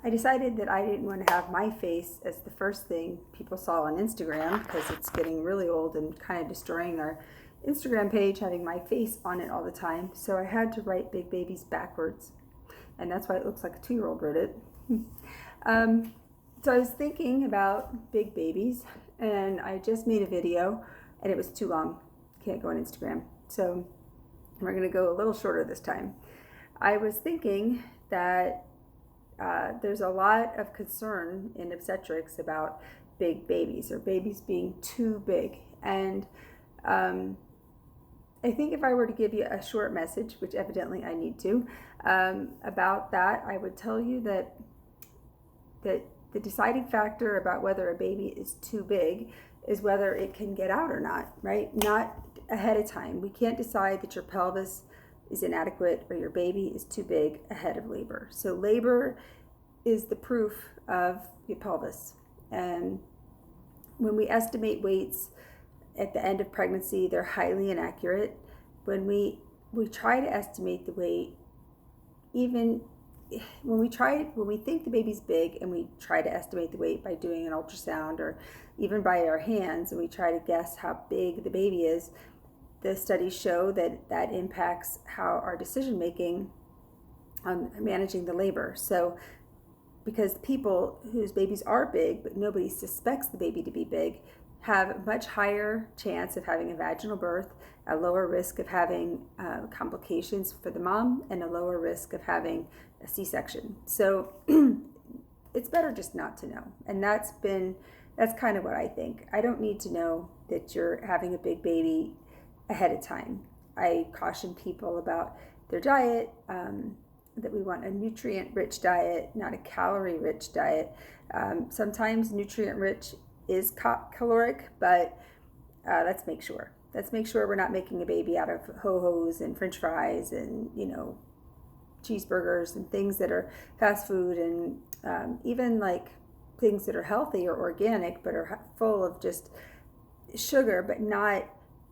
I decided that I didn't want to have my face as the first thing people saw on Instagram, because it's getting really old and kind of destroying our Instagram page, having my face on it all the time. So I had to write big babies backwards, and that's why it looks like a 2-year-old wrote it. So I was thinking about big babies, and I just made a video, and it was too long. Can't go on Instagram. So we're going to go a little shorter this time. I was thinking that there's a lot of concern in obstetrics about big babies, or babies being too big. And I think if I were to give you a short message, which evidently I need to, about that, I would tell you that the deciding factor about whether a baby is too big is whether it can get out or not, right? Not ahead of time. We can't decide that your pelvis is inadequate or your baby is too big ahead of labor. So labor is the proof of your pelvis. And when we estimate weights at the end of pregnancy, they're highly inaccurate. When we try to estimate the weight, even when we think the baby's big and we try to estimate the weight by doing an ultrasound or even by our hands, and we try to guess how big the baby is, the studies show that that impacts how our decision making on managing the labor. So because people whose babies are big but nobody suspects the baby to be big have a much higher chance of having a vaginal birth, a lower risk of having complications for the mom, and a lower risk of having a C-section. So it's better just not to know. And that's kind of what I think. I don't need to know that you're having a big baby ahead of time. I caution people about their diet, that we want a nutrient-rich diet, not a calorie-rich diet. Sometimes nutrient-rich is caloric, but let's make sure. Let's make sure we're not making a baby out of ho-hos and French fries and, cheeseburgers and things that are fast food, and even like things that are healthy or organic but are full of just sugar but not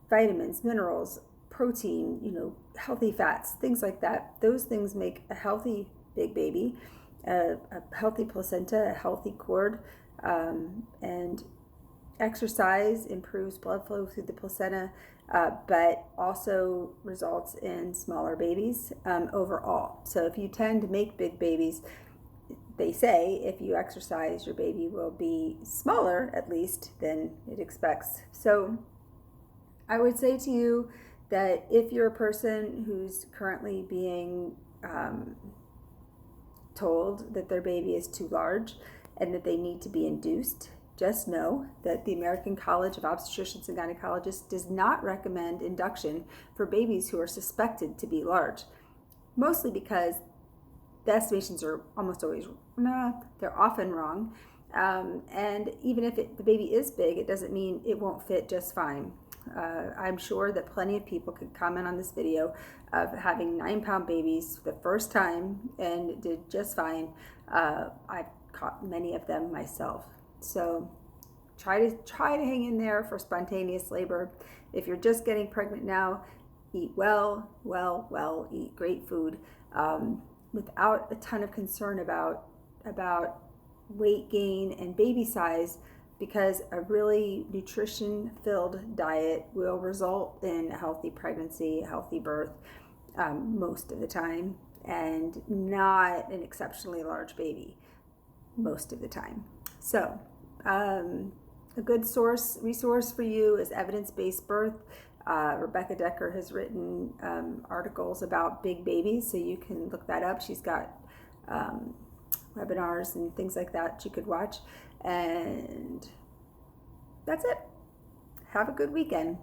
vitamins, minerals, protein, healthy fats, things like that. Those things make a healthy big baby, a healthy placenta, a healthy cord, and exercise improves blood flow through the placenta, but also results in smaller babies overall. So if you tend to make big babies, they say if you exercise, your baby will be smaller, at least, than it expects. So I would say to you that if you're a person who's currently being told that their baby is too large and that they need to be induced, just know that the American College of Obstetricians and Gynecologists does not recommend induction for babies who are suspected to be large, mostly because the estimations are almost always, they're often wrong. And even if the baby is big, it doesn't mean it won't fit just fine. I'm sure that plenty of people could comment on this video of having 9-pound babies for the first time and did just fine. I've caught many of them myself. So try to hang in there for spontaneous labor. If you're just getting pregnant now, eat well, eat great food, without a ton of concern about weight gain and baby size, because a really nutrition-filled diet will result in a healthy pregnancy, a healthy birth most of the time, and not an exceptionally large baby most of the time. So a good resource for you is Evidence-Based Birth. Rebecca Decker has written articles about big babies, so you can look that up. She's got webinars and things like that you could watch. And that's it. Have a good weekend.